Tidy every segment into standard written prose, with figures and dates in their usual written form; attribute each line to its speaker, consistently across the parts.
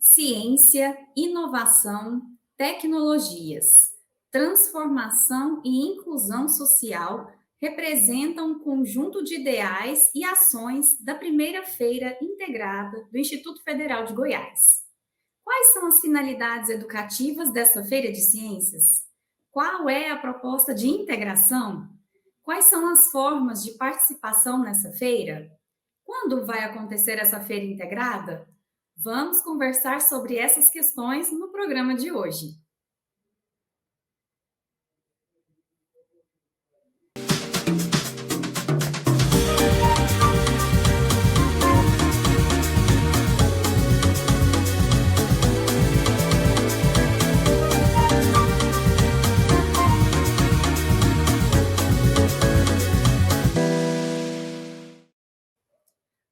Speaker 1: Ciência, inovação, tecnologias, transformação e inclusão social representam um conjunto de ideais e ações da primeira feira integrada do Instituto Federal de Goiás. Quais são as finalidades educativas dessa feira de ciências? Qual é a proposta de integração? Quais são as formas de participação nessa feira? Quando vai acontecer essa feira integrada? Vamos conversar sobre essas questões no programa de hoje.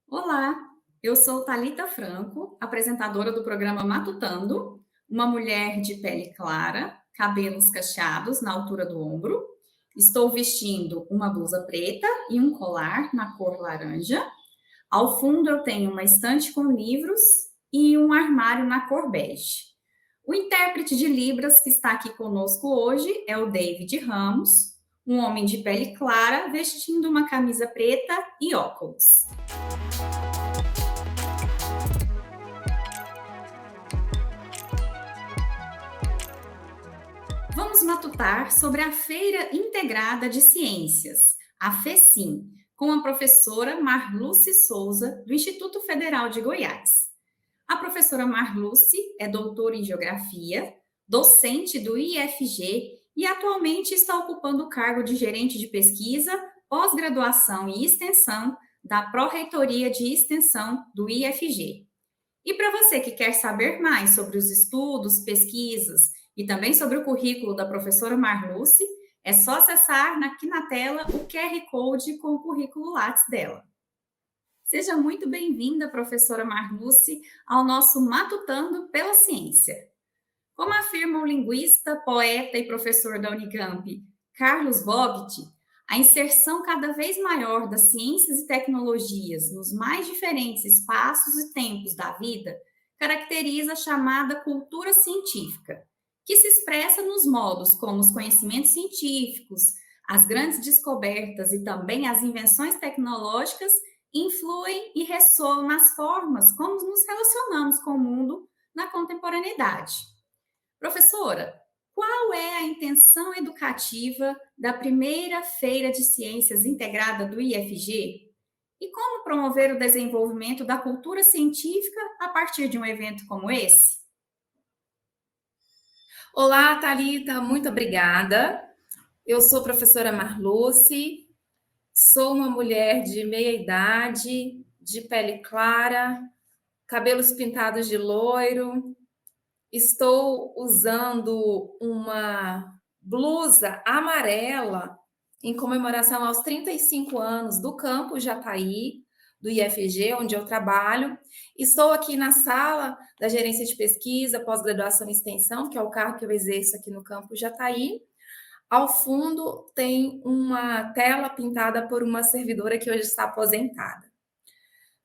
Speaker 1: Olá, eu sou Thalita Franco, apresentadora do programa Matutando, uma mulher de pele clara, cabelos cacheados na altura do ombro. Estou vestindo uma blusa preta e um colar na cor laranja. Ao fundo eu tenho uma estante com livros e um armário na cor bege. O intérprete de Libras que está aqui conosco hoje é o David Ramos, um homem de pele clara vestindo uma camisa preta e óculos. Vamos matutar sobre a Feira Integrada de Ciências, a FECIM, com a professora Marluce Souza, do Instituto Federal de Goiás. A professora Marluce é doutora em Geografia, docente do IFG e atualmente está ocupando o cargo de gerente de pesquisa, pós-graduação e extensão da Pró-Reitoria de Extensão do IFG. E para você que quer saber mais sobre os estudos, pesquisas e também sobre o currículo da professora Marluce, é só acessar aqui na tela o QR Code com o currículo Lattes dela. Seja muito bem-vinda, professora Marluce, ao nosso Matutando pela Ciência. Como afirma o linguista, poeta e professor da Unicamp, Carlos Vogt, a inserção cada vez maior das ciências e tecnologias nos mais diferentes espaços e tempos da vida caracteriza a chamada cultura científica, que se expressa nos modos como os conhecimentos científicos, as grandes descobertas e também as invenções tecnológicas influem e ressoam nas formas como nos relacionamos com o mundo na contemporaneidade. Professora, qual é a intenção educativa da primeira Feira de Ciências Integrada do IFG? E como promover o desenvolvimento da cultura científica a partir de um evento como esse?
Speaker 2: Olá, Thalita, muito obrigada. Eu sou professora Marluce, sou uma mulher de meia idade, de pele clara, cabelos pintados de loiro. Estou usando uma blusa amarela em comemoração aos 35 anos do campus Jataí, do IFG, onde eu trabalho. Estou aqui na sala da gerência de pesquisa, pós-graduação e extensão, que é o cargo que eu exerço aqui no campus Jataí. Ao fundo tem uma tela pintada por uma servidora que hoje está aposentada.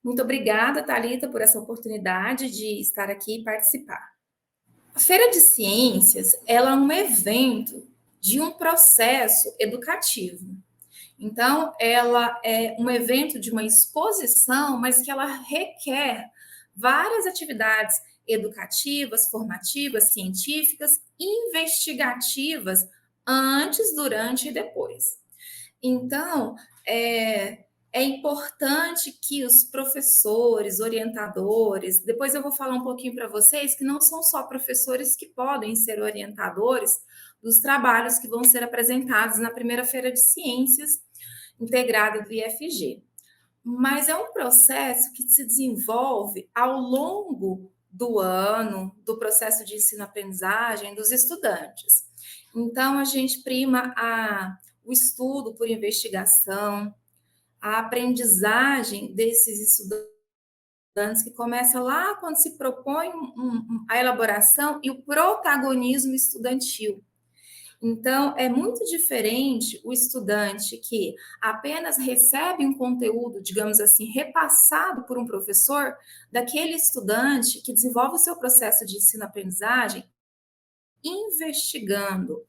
Speaker 2: Muito obrigada, Thalita, por essa oportunidade de estar aqui e participar. A Feira de Ciências, ela é um evento de um processo educativo. Então, ela é um evento de uma exposição, mas que ela requer várias atividades educativas, formativas, científicas, investigativas, antes, durante e depois. Então, é importante que os professores, orientadores, depois eu vou falar um pouquinho para vocês que não são só professores que podem ser orientadores dos trabalhos que vão ser apresentados na primeira Feira de Ciências integrada do IFG. Mas é um processo que se desenvolve ao longo do ano, do processo de ensino-aprendizagem dos estudantes. Então, a gente prima o estudo por investigação, a aprendizagem desses estudantes, que começa lá quando se propõe a elaboração e o protagonismo estudantil. Então, é muito diferente o estudante que apenas recebe um conteúdo, digamos assim, repassado por um professor, daquele estudante que desenvolve o seu processo de ensino-aprendizagem investigando.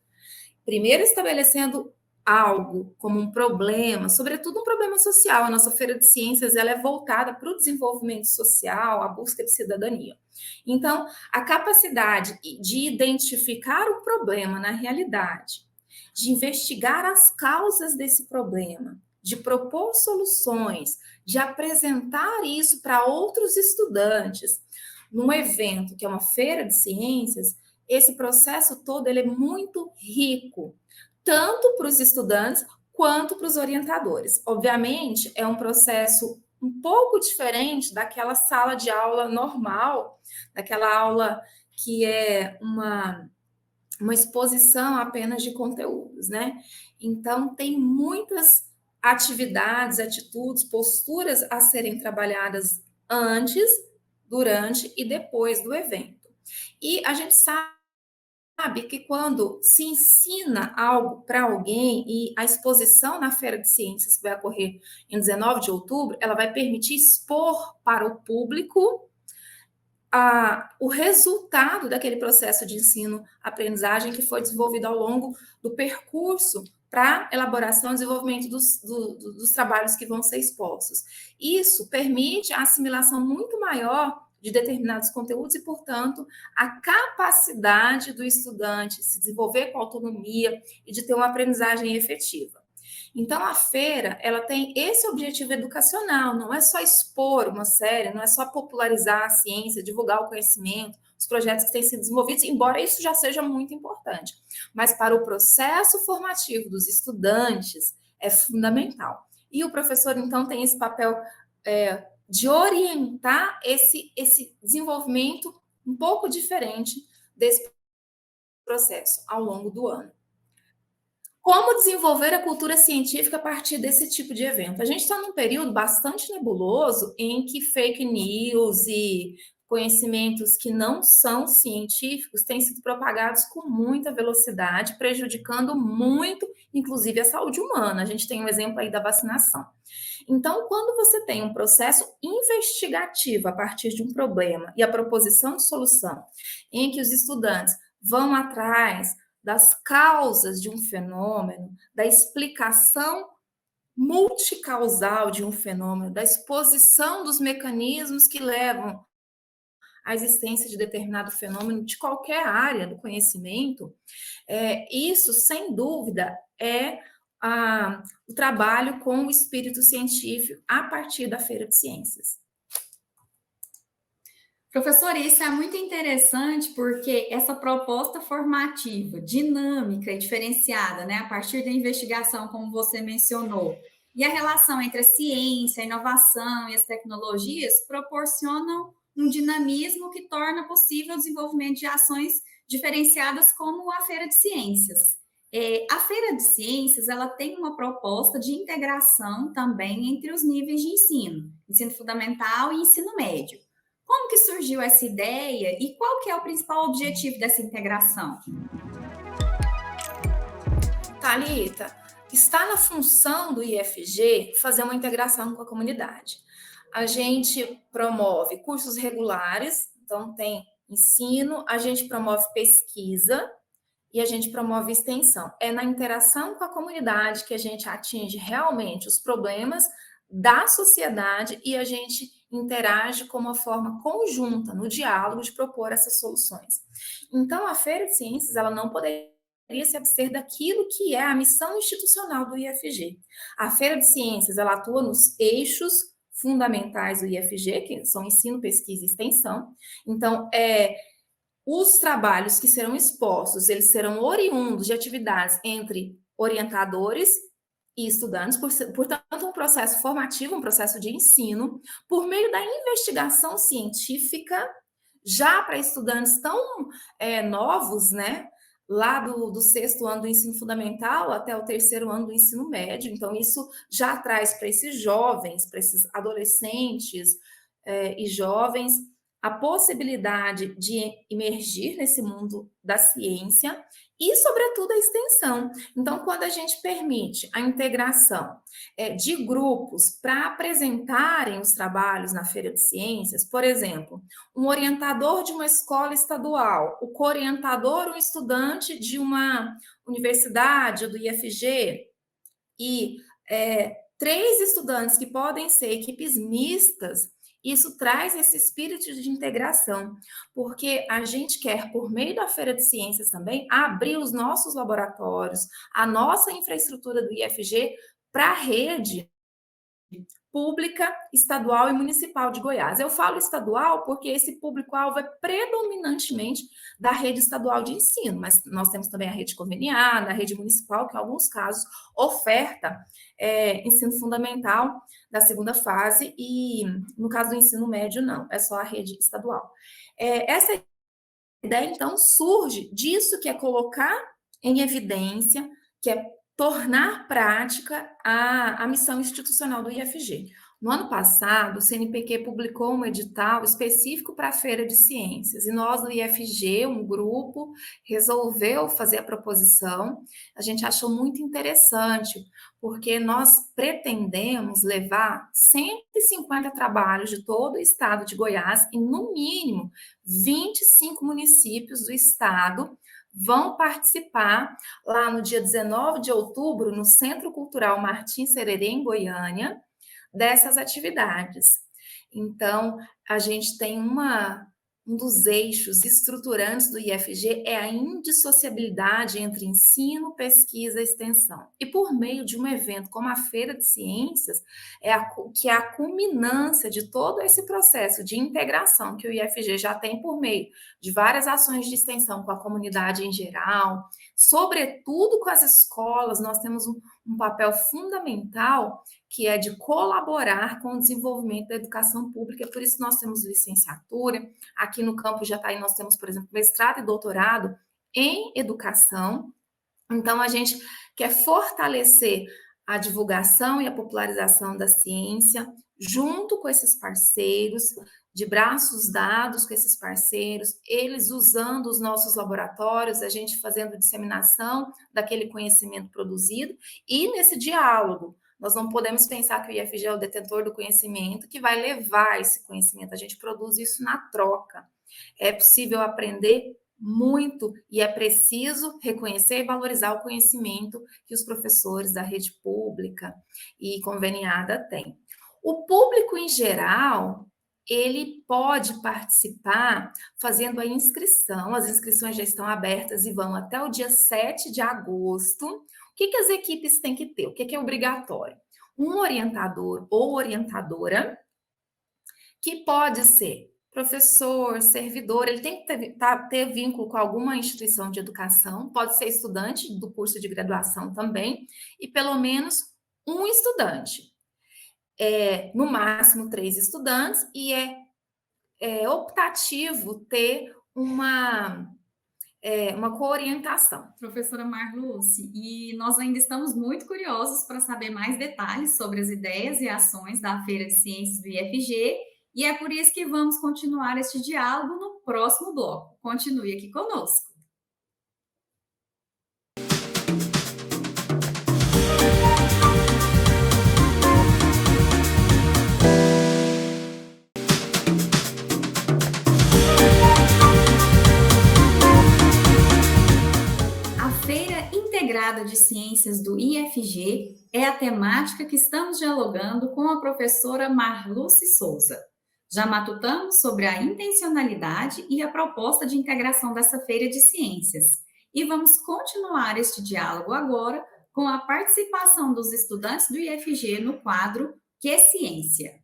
Speaker 2: Primeiro, estabelecendo algo como um problema, sobretudo um problema social. A nossa feira de ciências ela é voltada para o desenvolvimento social, a busca de cidadania. Então, a capacidade de identificar o problema na realidade, de investigar as causas desse problema, de propor soluções, de apresentar isso para outros estudantes, num evento que é uma feira de ciências, esse processo todo ele é muito rico, tanto para os estudantes quanto para os orientadores. Obviamente, é um processo um pouco diferente daquela sala de aula normal, daquela aula que é uma exposição apenas de conteúdos, né? Então, tem muitas atividades, atitudes, posturas a serem trabalhadas antes, durante e depois do evento. E a gente sabe que quando se ensina algo para alguém e a exposição na Feira de Ciências, que vai ocorrer em 19 de outubro, ela vai permitir expor para o público o resultado daquele processo de ensino-aprendizagem que foi desenvolvido ao longo do percurso para elaboração e desenvolvimento dos trabalhos que vão ser expostos. Isso permite a assimilação muito maior de determinados conteúdos e, portanto, a capacidade do estudante se desenvolver com autonomia e de ter uma aprendizagem efetiva. Então, a feira, ela tem esse objetivo educacional, não é só expor uma série, não é só popularizar a ciência, divulgar o conhecimento, os projetos que têm sido desenvolvidos, embora isso já seja muito importante. Mas para o processo formativo dos estudantes, é fundamental. E o professor, então, tem esse papel de orientar esse desenvolvimento um pouco diferente desse processo ao longo do ano. Como desenvolver a cultura científica a partir desse tipo de evento? A gente está num período bastante nebuloso em que fake news e conhecimentos que não são científicos têm sido propagados com muita velocidade, prejudicando muito, inclusive, a saúde humana. A gente tem um exemplo aí da vacinação. Então, quando você tem um processo investigativo a partir de um problema e a proposição de solução, em que os estudantes vão atrás das causas de um fenômeno, da explicação multicausal de um fenômeno, da exposição dos mecanismos que levam à existência de determinado fenômeno de qualquer área do conhecimento, isso, sem dúvida, é o trabalho com o espírito científico a partir da Feira de Ciências.
Speaker 1: Professora, isso é muito interessante porque essa proposta formativa, dinâmica e diferenciada, né, a partir da investigação, como você mencionou, e a relação entre a ciência, a inovação e as tecnologias proporcionam um dinamismo que torna possível o desenvolvimento de ações diferenciadas como a Feira de Ciências. A Feira de Ciências ela tem uma proposta de integração também entre os níveis de ensino fundamental e ensino médio. Como que surgiu essa ideia e qual que é o principal objetivo dessa integração?
Speaker 2: Thalita, está na função do IFG fazer uma integração com a comunidade. A gente promove cursos regulares, então tem ensino, a gente promove pesquisa e a gente promove extensão. É na interação com a comunidade que a gente atinge realmente os problemas da sociedade e a gente interage com uma forma conjunta, no diálogo, de propor essas soluções. Então, a Feira de Ciências, ela não poderia se abster daquilo que é a missão institucional do IFG. A Feira de Ciências, ela atua nos eixos fundamentais do IFG, que são ensino, pesquisa e extensão. Então, os trabalhos que serão expostos, eles serão oriundos de atividades entre orientadores e estudantes, portanto, um processo formativo, um processo de ensino, por meio da investigação científica, já para estudantes tão novos, né? Lá do sexto ano do ensino fundamental até o terceiro ano do ensino médio. Então, isso já traz para esses jovens, para esses adolescentes e jovens, a possibilidade de emergir nesse mundo da ciência e, sobretudo, a extensão. Então, quando a gente permite a integração de grupos para apresentarem os trabalhos na Feira de Ciências, por exemplo, um orientador de uma escola estadual, o co-orientador, um estudante de uma universidade, do IFG, e três estudantes que podem ser equipes mistas, isso traz esse espírito de integração, porque a gente quer, por meio da Feira de Ciências também, abrir os nossos laboratórios, a nossa infraestrutura do IFG para a rede pública, estadual e municipal de Goiás. Eu falo estadual porque esse público-alvo é predominantemente da rede estadual de ensino, mas nós temos também a rede conveniada, a rede municipal, que em alguns casos oferta ensino fundamental da segunda fase, e no caso do ensino médio, não, é só a rede estadual. Essa ideia, então, surge disso, que é colocar em evidência, que é tornar prática a missão institucional do IFG. No ano passado, o CNPq publicou um edital específico para a Feira de Ciências, e nós, do IFG, um grupo, resolveu fazer a proposição. A gente achou muito interessante, porque nós pretendemos levar 150 trabalhos de todo o estado de Goiás, e, no mínimo, 25 municípios do estado vão participar lá no dia 19 de outubro, no Centro Cultural Martim Sererê, em Goiânia, dessas atividades. Então, a gente tem um dos eixos estruturantes do IFG é a indissociabilidade entre ensino, pesquisa e extensão. E por meio de um evento como a Feira de Ciências, que é a culminância de todo esse processo de integração que o IFG já tem por meio de várias ações de extensão com a comunidade em geral, sobretudo com as escolas. Nós temos um papel fundamental, que é de colaborar com o desenvolvimento da educação pública. Por isso nós temos licenciatura. Aqui no campus Jataí nós temos, por exemplo, mestrado e doutorado em educação. Então, a gente quer fortalecer a divulgação e a popularização da ciência, junto com esses parceiros, de braços dados com esses parceiros, eles usando os nossos laboratórios, a gente fazendo disseminação daquele conhecimento produzido, e nesse diálogo. Nós não podemos pensar que o IFG é o detentor do conhecimento que vai levar esse conhecimento. A gente produz isso na troca. É possível aprender muito, e é preciso reconhecer e valorizar o conhecimento que os professores da rede pública e conveniada têm. O público em geral, ele pode participar fazendo a inscrição. As inscrições já estão abertas e vão até o dia 7 de agosto. O que as equipes têm que ter? O que é obrigatório? Um orientador ou orientadora, que pode ser professor, servidor, ele tem que ter vínculo com alguma instituição de educação, pode ser estudante do curso de graduação também, e pelo menos um estudante. No máximo 3 estudantes, e é optativo ter uma coorientação.
Speaker 1: Professora Marluce, e nós ainda estamos muito curiosos para saber mais detalhes sobre as ideias e ações da Feira de Ciências do IFG, e é por isso que vamos continuar este diálogo no próximo bloco. Continue aqui conosco. Integrada de Ciências do IFG é a temática que estamos dialogando com a professora Marluce Souza. Já matutamos sobre a intencionalidade e a proposta de integração dessa feira de ciências. E vamos continuar este diálogo agora com a participação dos estudantes do IFG no quadro Que Ciência?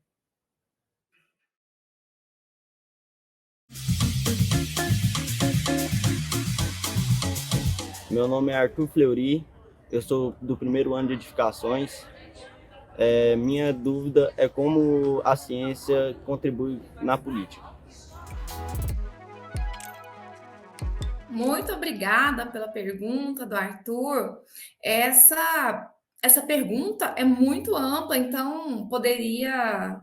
Speaker 3: Meu nome é Arthur Fleury, eu sou do primeiro ano de edificações. Minha dúvida é como a ciência contribui na política.
Speaker 2: Muito obrigada pela pergunta do Arthur. Essa pergunta é muito ampla, então poderia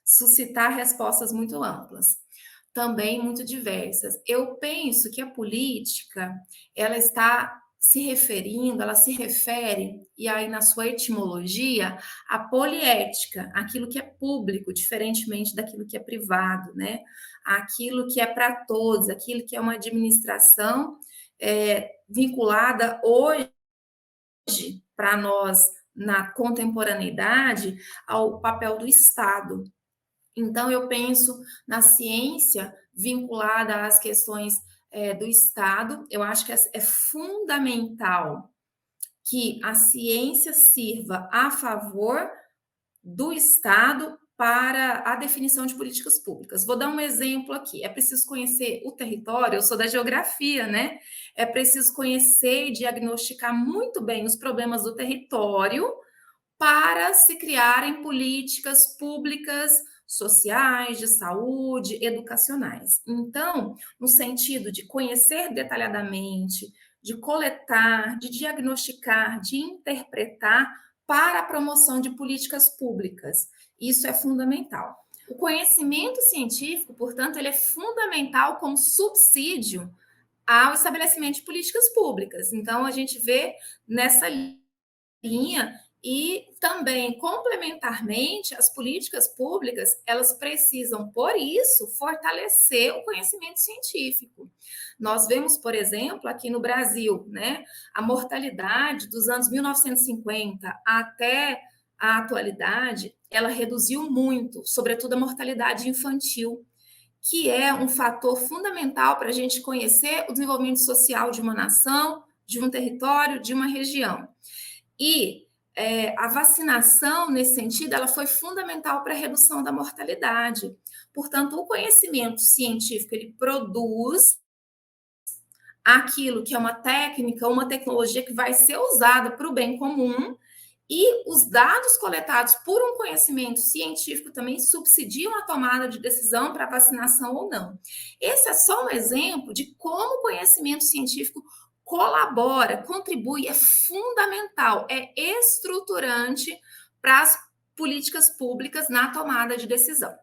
Speaker 2: suscitar respostas muito amplas. também muito diversas. Eu penso que a política, ela está se referindo, ela se refere, e aí na sua etimologia, à poliética, aquilo que é público, diferentemente daquilo que é privado, né? Aquilo que é para todos, aquilo que é uma administração vinculada hoje, para nós, na contemporaneidade, ao papel do Estado. Então, eu penso na ciência vinculada às questões do Estado. Eu acho que é fundamental que a ciência sirva a favor do Estado para a definição de políticas públicas. Vou dar um exemplo aqui. É preciso conhecer o território, eu sou da geografia, né? É preciso conhecer e diagnosticar muito bem os problemas do território para se criarem políticas públicas sociais, de saúde, educacionais. Então, no sentido de conhecer detalhadamente, de coletar, de diagnosticar, de interpretar para a promoção de políticas públicas. Isso é fundamental. O conhecimento científico, portanto, ele é fundamental como subsídio ao estabelecimento de políticas públicas. Então, a gente vê nessa linha e também, complementarmente, as políticas públicas, elas precisam, por isso, fortalecer o conhecimento científico. Nós vemos, por exemplo, aqui no Brasil, né, a mortalidade dos anos 1950 até a atualidade, ela reduziu muito, sobretudo a mortalidade infantil, que é um fator fundamental para a gente conhecer o desenvolvimento social de uma nação, de um território, de uma região. E a vacinação, nesse sentido, ela foi fundamental para a redução da mortalidade. Portanto, o conhecimento científico, ele produz aquilo que é uma técnica, uma tecnologia que vai ser usada para o bem comum, e os dados coletados por um conhecimento científico também subsidiam a tomada de decisão para vacinação ou não. Esse é só um exemplo de como o conhecimento científico colabora, contribui, é fundamental, é estruturante para as políticas públicas na tomada de decisão.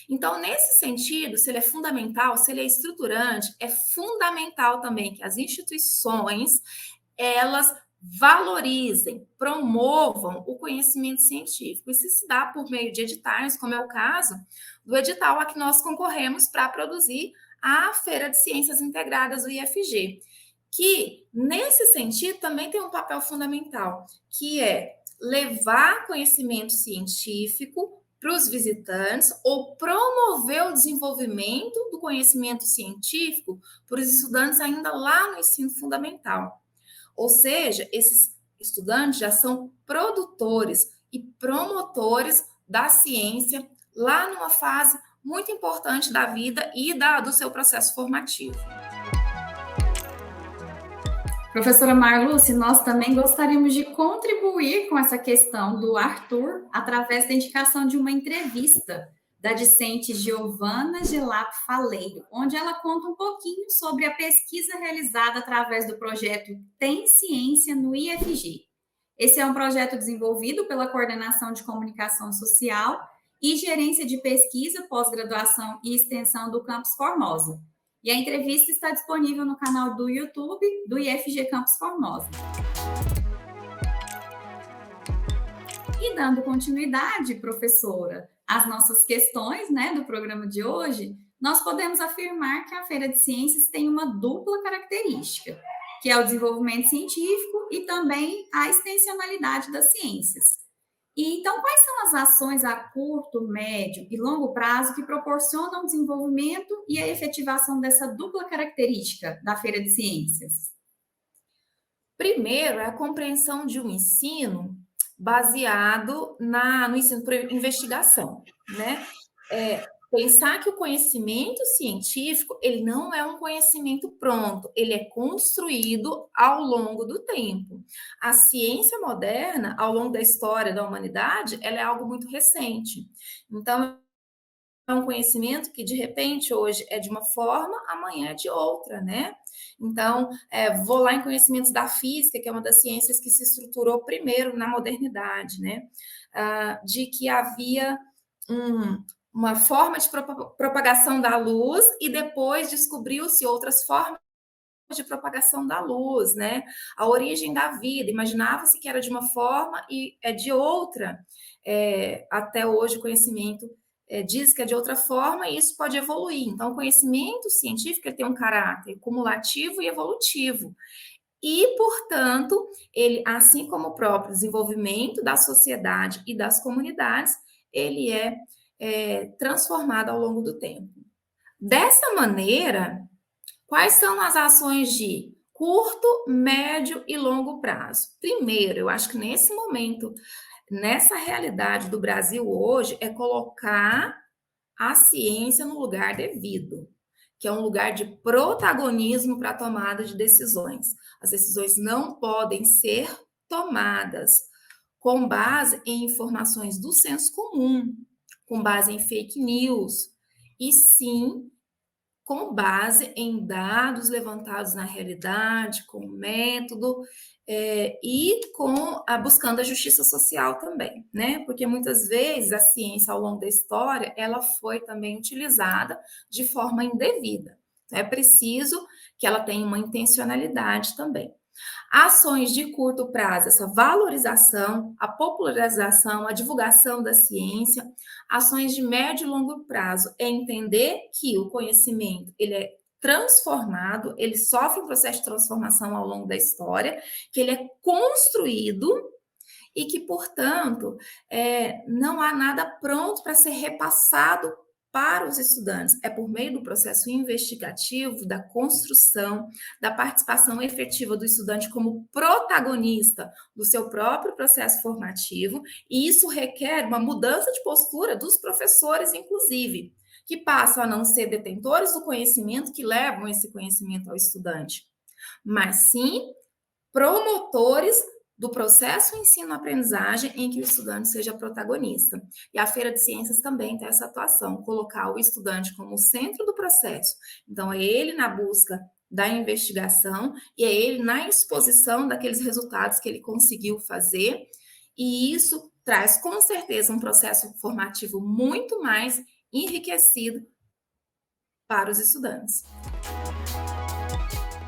Speaker 2: Então, nesse sentido, se ele é fundamental, se ele é estruturante, é fundamental também que as instituições, elas valorizem, promovam o conhecimento científico. Isso se dá por meio de editais, como é o caso do edital a que nós concorremos para produzir a Feira de Ciências Integradas do IFG, que, nesse sentido, também tem um papel fundamental, que é levar conhecimento científico para os visitantes ou promover o desenvolvimento do conhecimento científico para os estudantes ainda lá no ensino fundamental. Ou seja, esses estudantes já são produtores e promotores da ciência lá numa fase muito importante da vida e do seu processo formativo.
Speaker 1: Professora Marluce, nós também gostaríamos de contribuir com essa questão do Arthur através da indicação de uma entrevista da discente Giovana Gelato Faleiro, onde ela conta um pouquinho sobre a pesquisa realizada através do projeto Tem Ciência no IFG. Esse é um projeto desenvolvido pela Coordenação de Comunicação Social e Gerência de Pesquisa, Pós-Graduação e Extensão do Campus Formosa. E a entrevista está disponível no canal do YouTube do IFG Campus Formosa. E dando continuidade, professora, às nossas questões, né, do programa de hoje, nós podemos afirmar que a Feira de Ciências tem uma dupla característica, que é o desenvolvimento científico e também a extensionalidade das ciências. E, então, quais são as ações a curto, médio e longo prazo que proporcionam o desenvolvimento e a efetivação dessa dupla característica da Feira de Ciências?
Speaker 2: Primeiro, é a compreensão de um ensino baseado no ensino por investigação, né? Pensar que o conhecimento científico, ele não é um conhecimento pronto, ele é construído ao longo do tempo. A ciência moderna, ao longo da história da humanidade, ela é algo muito recente. Então, é um conhecimento que, de repente, hoje é de uma forma, amanhã é de outra, né? Então, vou lá em conhecimentos da física, que é uma das ciências que se estruturou primeiro na modernidade, né? De que havia uma forma de propagação da luz e depois descobriu-se outras formas de propagação da luz, né? A origem da vida, imaginava-se que era de uma forma e é de outra. Até hoje o conhecimento diz que é de outra forma e isso pode evoluir. Então, o conhecimento científico ele tem um caráter cumulativo e evolutivo. E, portanto, ele, assim como o próprio desenvolvimento da sociedade e das comunidades, ele é transformado ao longo do tempo. Dessa maneira, quais são as ações de curto, médio e longo prazo? Primeiro, eu acho que nesse momento, nessa realidade do Brasil hoje, é colocar a ciência no lugar devido, que é um lugar de protagonismo para a tomada de decisões. As decisões não podem ser tomadas com base em informações do senso comum, com base em fake news, e sim com base em dados levantados na realidade, com método e buscando a justiça social também, né? Porque muitas vezes a ciência ao longo da história ela foi também utilizada de forma indevida. É preciso que ela tenha uma intencionalidade também. Ações de curto prazo, essa valorização, a popularização, a divulgação da ciência. Ações de médio e longo prazo é entender que o conhecimento ele é transformado, ele sofre um processo de transformação ao longo da história, que ele é construído e que, portanto, não há nada pronto para ser repassado para os estudantes. É por meio do processo investigativo, da construção, da participação efetiva do estudante como protagonista do seu próprio processo formativo, e isso requer uma mudança de postura dos professores, inclusive, que passam a não ser detentores do conhecimento que levam esse conhecimento ao estudante, mas sim promotores do processo ensino-aprendizagem em que o estudante seja protagonista. E a Feira de Ciências também tem essa atuação, colocar o estudante como o centro do processo. Então, é ele na busca da investigação e é ele na exposição daqueles resultados que ele conseguiu fazer, e isso traz, com certeza, um processo formativo muito mais enriquecido para os estudantes.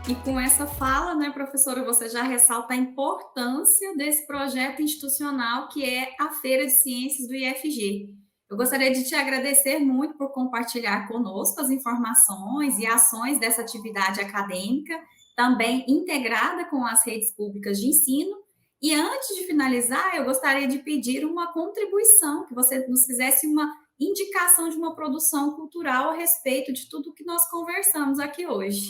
Speaker 1: E com essa fala, né, professora, você já ressalta a importância desse projeto institucional que é a Feira de Ciências do IFG. Eu gostaria de te agradecer muito por compartilhar conosco as informações e ações dessa atividade acadêmica, também integrada com as redes públicas de ensino. E antes de finalizar, eu gostaria de pedir uma contribuição, que você nos fizesse uma indicação de uma produção cultural a respeito de tudo que nós conversamos aqui hoje.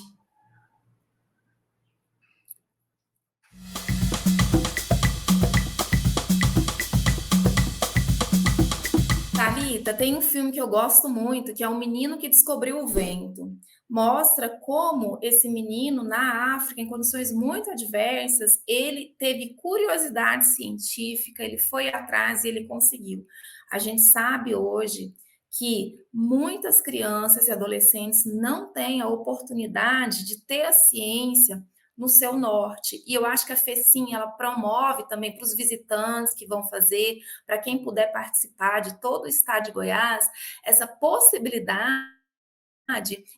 Speaker 2: Thalita, tem um filme que eu gosto muito, que é O Menino que Descobriu o Vento. Mostra como esse menino, na África, em condições muito adversas, ele teve curiosidade científica, ele foi atrás e ele conseguiu. A gente sabe hoje que muitas crianças e adolescentes não têm a oportunidade de ter a ciência no seu norte. E eu acho que a FECIM, ela promove também para os visitantes que vão fazer, para quem puder participar de todo o estado de Goiás, essa possibilidade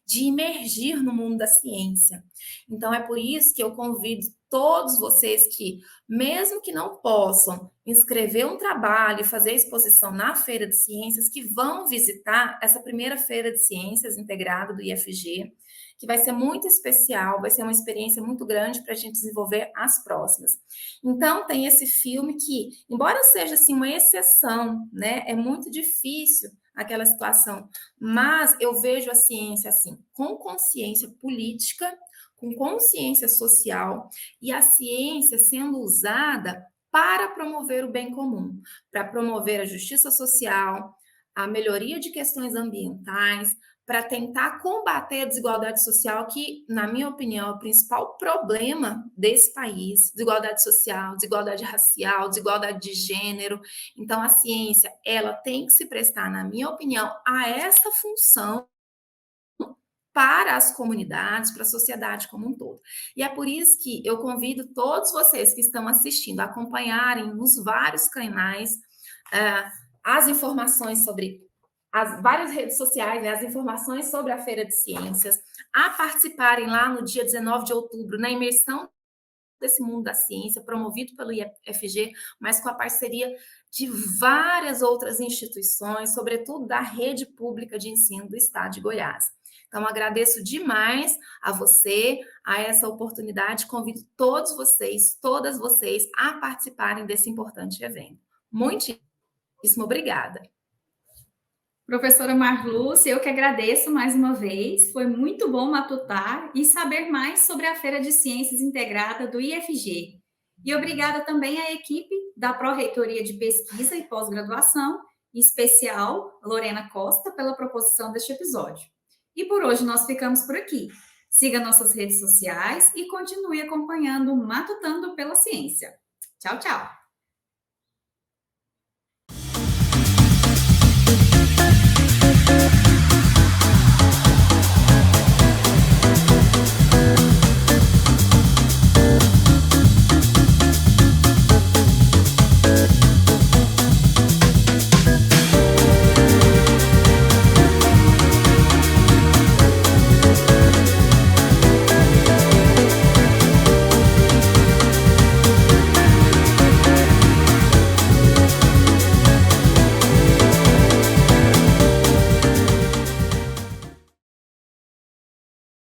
Speaker 2: de imergir no mundo da ciência. Então, é por isso que eu convido todos vocês que, mesmo que não possam inscrever um trabalho e fazer exposição na Feira de Ciências, que vão visitar essa primeira Feira de Ciências integrada do IFG, que vai ser muito especial, vai ser uma experiência muito grande para a gente desenvolver as próximas. Então, tem esse filme que, embora seja assim, uma exceção, né, é muito difícil aquela situação, mas eu vejo a ciência assim, com consciência política, com consciência social, e a ciência sendo usada para promover o bem comum, para promover a justiça social, a melhoria de questões ambientais, para tentar combater a desigualdade social, que, na minha opinião, é o principal problema desse país: desigualdade social, desigualdade racial, desigualdade de gênero. Então, a ciência, ela tem que se prestar, na minha opinião, a essa função para as comunidades, para a sociedade como um todo. E é por isso que eu convido todos vocês que estão assistindo a acompanharem nos vários canais as informações sobre as várias redes sociais, né, as informações sobre a Feira de Ciências, a participarem lá no dia 19 de outubro, na imersão desse mundo da ciência, promovido pelo IFG, mas com a parceria de várias outras instituições, sobretudo da rede pública de ensino do Estado de Goiás. Então, agradeço demais a você, a essa oportunidade, convido todos vocês, todas vocês, a participarem desse importante evento. Muitíssimo obrigada.
Speaker 1: Professora Marluce, eu que agradeço mais uma vez. Foi muito bom matutar e saber mais sobre a Feira de Ciências Integrada do IFG. E obrigada também à equipe da Pró-Reitoria de Pesquisa e Pós-Graduação, em especial Lorena Costa, pela proposição deste episódio. E por hoje nós ficamos por aqui. Siga nossas redes sociais e continue acompanhando o Matutando pela Ciência. Tchau, tchau!